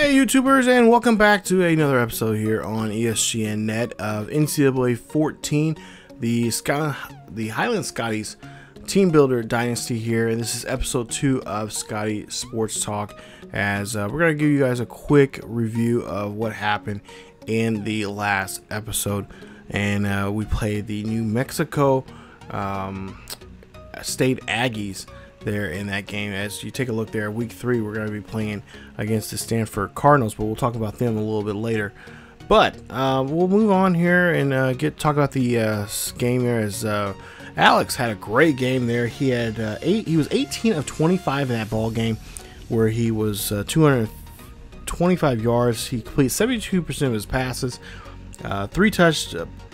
Hey YouTubers, and welcome back to another episode here on ESGN Net of NCAA 14, the Highland Scotties Team Builder Dynasty here, and this is episode 2 of Scotty Sports Talk, as we're going to give you guys a quick review of what happened in the last episode. And we played the New Mexico State Aggies there in that game. As you take a look there, week 3 we're going to be playing against the Stanford Cardinals, but we'll talk about them a little bit later. But we'll move on here and talk about the game there, as Alex had a great game there. He had he was 18 of 25 in that ball game, where he was 225 yards. He completed 72% of his passes, 3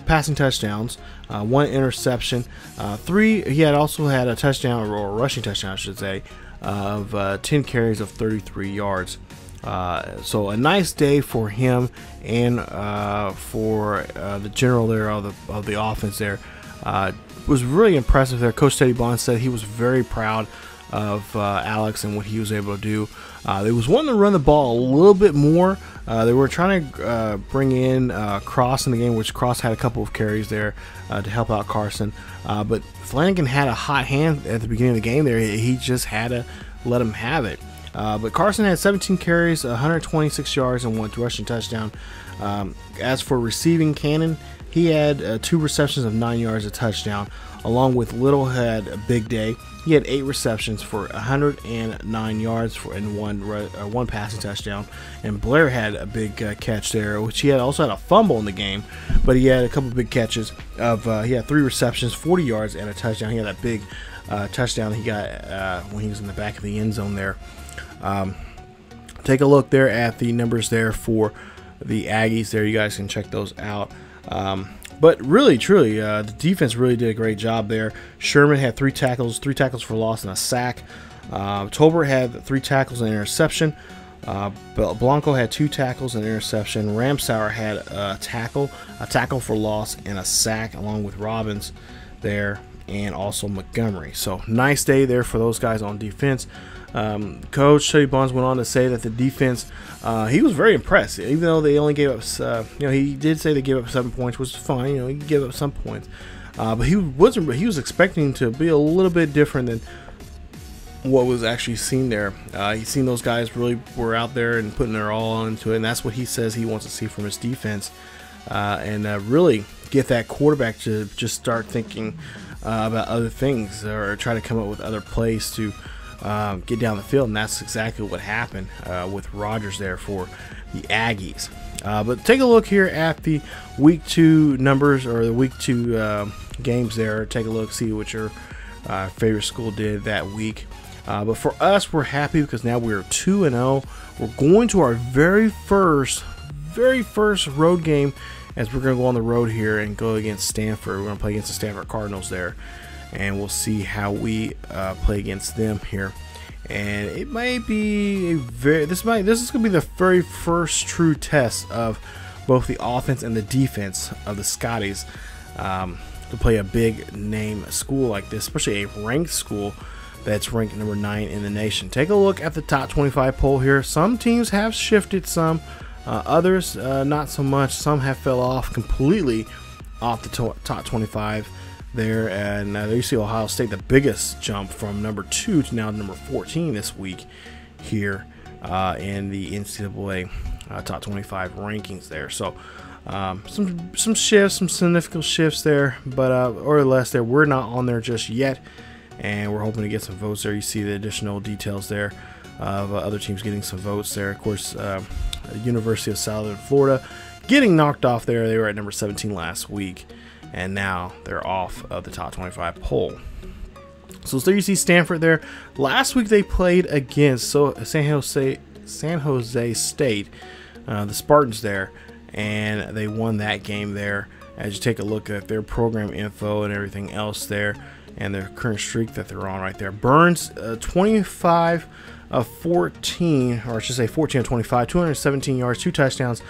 passing touchdowns, 1 interception, 3. He also had a touchdown, or a rushing touchdown, I should say, of 10 carries of 33 yards. So a nice day for him and for the general there of the offense there. Was really impressive there. Coach Teddy Bond said he was very proud of Alex and what he was able to do. They was wanting to run the ball a little bit more. They were trying to bring in Cross in the game, which Cross had a couple of carries there to help out Carson. But Flanagan had a hot hand at the beginning of the game there. He just had to let him have it. But Carson had 17 carries, 126 yards, and 1 rushing touchdown. As for receiving, Cannon, he had 2 receptions of 9 yards, a touchdown, along with Little had a big day. He had 8 receptions for 109 yards and one passing touchdown. And Blair had a big catch there, which he also had a fumble in the game, but he had a couple big catches. He had 3 receptions, 40 yards, and a touchdown. He had that big touchdown he got when he was in the back of the end zone there. Take a look there at the numbers there for the Aggies there. You guys can check those out. But really, truly, the defense really did a great job there. Sherman had 3 tackles for loss and a sack. Tolbert had 3 tackles and an interception. Blanco had 2 tackles and an interception. Ramsauer had a tackle for loss and a sack, along with Robbins there, and also Montgomery. So nice day there for those guys on defense. Coach Teddy Bonds went on to say that the defense, he was very impressed, even though they only gave up, he did say they gave up 7 points, which is fine. He gave up some points, but he was expecting to be a little bit different than what was actually seen there. He's seen those guys really were out there and putting their all into it, and that's what he says he wants to see from his defense, and really get that quarterback to just start thinking about other things, or try to come up with other plays to get down the field. And that's exactly what happened with Rogers there for the Aggies. But take a look here at the week 2 numbers, or the week 2 games there. Take a look, see what your favorite school did that week. But for us, we're happy because now we're 2-0. We're going to our very first road game, as we're going to go on the road here and go against Stanford. We're going to play against the Stanford Cardinals there, and we'll see how we play against them here. And it might be this is going to be the very first true test of both the offense and the defense of the Scotties, to play a big name school like this, especially a ranked school that's ranked number 9 in the nation. Take a look at the top 25 poll here. Some teams have shifted some, others not so much. Some have fell off completely off the top 25 there. And there you see Ohio State, the biggest jump from number 2 to now number 14 this week here in the NCAA top 25 rankings there. So some shifts, some significant shifts there, but or less there. We're not on there just yet, and we're hoping to get some votes there. You see the additional details there of other teams getting some votes there. Of course, University of Southern Florida getting knocked off there. They were at number 17 last week, and now they're off of the top 25 poll. So there you see Stanford there. Last week they played against San Jose State, the Spartans there, and they won that game there. As you take a look at their program info and everything else there, and their current streak that they're on right there. Burns, 25 of 14, or I should say 14 of 25, 217 yards, 2 touchdowns.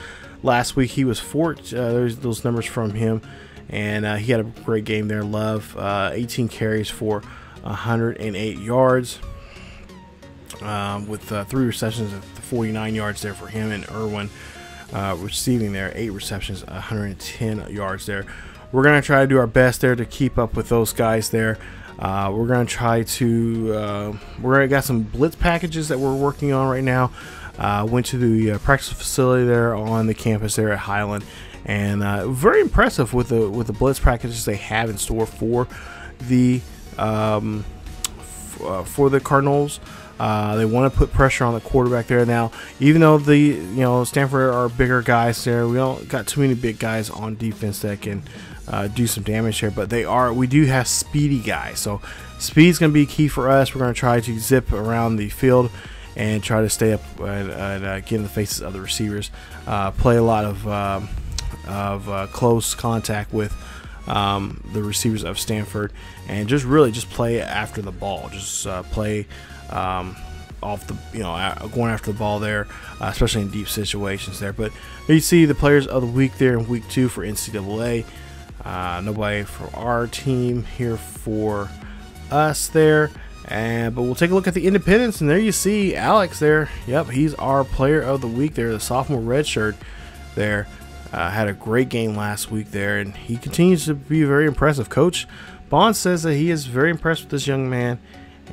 Last week he was there's those numbers from him, and he had a great game there. Love, 18 carries for 108 yards. with 3 receptions of 49 yards there for him, and Irwin receiving there, 8 receptions, 110 yards there. We're going to try to do our best there to keep up with those guys there. We're going to try to, we're got some blitz packages that we're working on right now. Went to the practice facility there on the campus there at Highland, and very impressive with the blitz packages they have in store for the Cardinals. They want to put pressure on the quarterback there. Now, even though the Stanford are bigger guys there, we don't got too many big guys on defense that can do some damage here. But we do have speedy guys, so speed's going to be key for us. We're going to try to zip around the field and try to stay up and get in the faces of the receivers. Play a lot of close contact with the receivers of Stanford, and just play after the ball. Just play off the going after the ball there, especially in deep situations there. But there you see the players of the week there in week 2 for NCAA. Nobody for our team here for us there. But we'll take a look at the independents, and there you see Alex there. Yep, he's our player of the week there, the sophomore redshirt there. Had a great game last week there, and he continues to be very impressive. Coach Bond says that he is very impressed with this young man,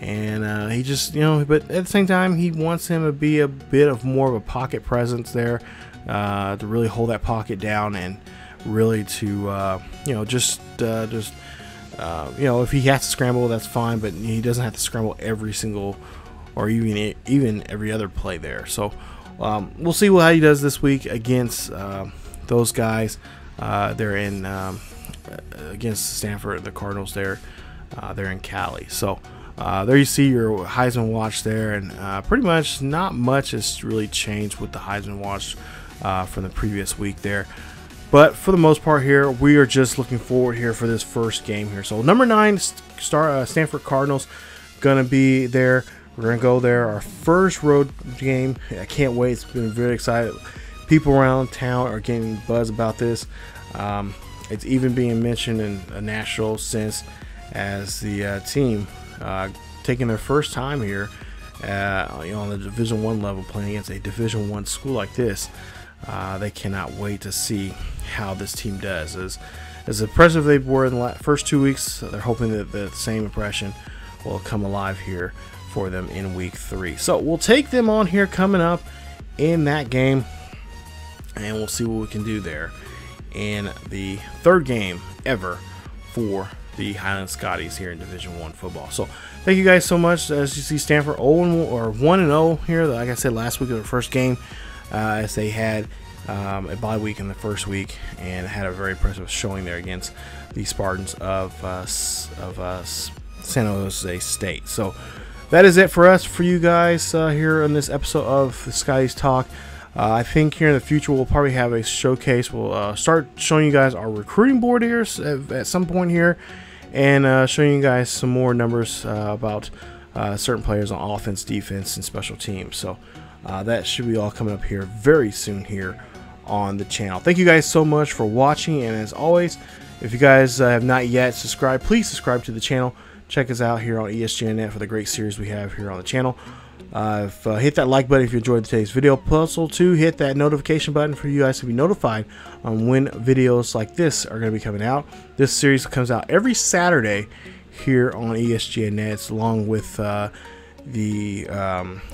and he just, but at the same time, he wants him to be a bit of more of a pocket presence there, to really hold that pocket down, and really to, if he has to scramble, that's fine, but he doesn't have to scramble every single, or even every other play there. So we'll see how he does this week against those guys. They're in against Stanford, the Cardinals there. They're in Cali. So there you see your Heisman watch there, and pretty much not much has really changed with the Heisman watch from the previous week there. But for the most part here, we are just looking forward here for this first game here. So number 9, Stanford Cardinals, gonna be there. We're gonna go there. Our first road game. I can't wait. It's been very excited. People around town are getting buzz about this. It's even being mentioned in a national sense as the team taking their first time here, on the Division I level, playing against a Division I school like this. They cannot wait to see how this team does. As impressive they were in the first 2 weeks, they're hoping that the same impression will come alive here for them in week 3. So we'll take them on here coming up in that game, and we'll see what we can do there in the 3rd game ever for the Highland Scotties here in Division I football. So thank you guys so much. As you see, Stanford 1-0 here. Like I said, last week of their first game, as they had a bye week in the first week, and had a very impressive showing there against the Spartans of San Jose State. So that is it for us, for you guys here on this episode of the Scotties Talk. I think here in the future we'll probably have a showcase. We'll start showing you guys our recruiting board here at some point here, and showing you guys some more numbers about certain players on offense, defense, and special teams. So that should be all coming up here very soon here on the channel. Thank you guys so much for watching, and as always, if you guys have not yet subscribed, please subscribe to the channel. Check us out here on ESGNet for the great series we have here on the channel. Hit that like button if you enjoyed today's video. Also, to hit that notification button for you guys to be notified on when videos like this are going to be coming out. This series comes out every Saturday here on ESGNet, along with the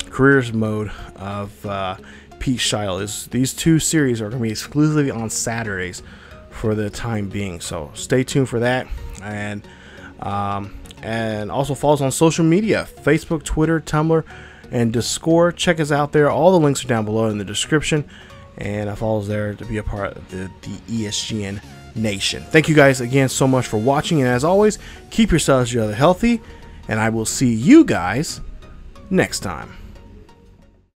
careers mode of Pete Shiles. These 2 series are going to be exclusively on Saturdays for the time being, so stay tuned for that. And also follow us on social media: Facebook, Twitter, Tumblr, and Discord. Check us out there. All the links are down below in the description, and follow us there to be a part of the ESGN Nation. Thank you guys again so much for watching, and as always, keep yourselves healthy, and I will see you guys next time.